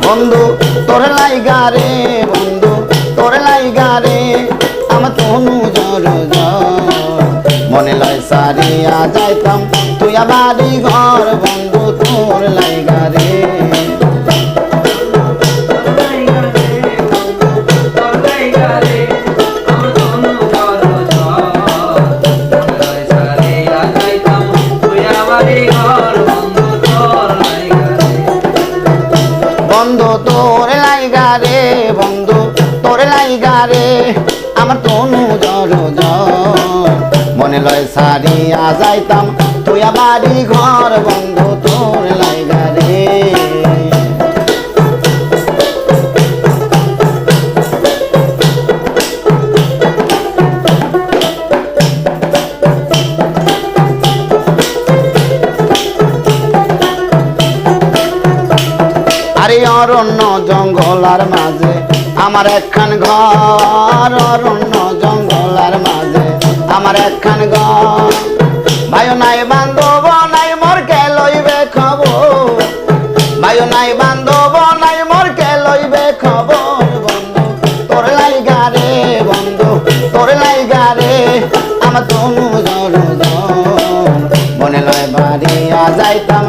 বন্ধু তোর লাইগা রে বন্ধু তোর লাইগা রে আমার তনু জর মনে লয় সারিয়া যাইতাম তুই বাড়ি ঘর বন্ধু তোর লাইগা রে বন্ধু তোর লাইগা রে বন্ধু তোর লাইগা রে আমার তনু জর মনে লয় সারিয়া যাইতাম তুই বাড়ি ঘর বন্ধু তোর লাইগা রে আরে অরণ্য জঙ্গলার মাঝে আমার একখান ঘর অরণ্য জঙ্গলার মাঝে আমার একখান ঘর ভাইও নাই বান্ধব নাই মোর কে লইবে খবর ভাইও নাই বান্ধব নাই মোর কে লইবে খবর বন্ধু তোর লাইগা রে বন্ধু তোর লাইগা রে আমার তনু জর মনে লয় বাড়িয়া যাইতাম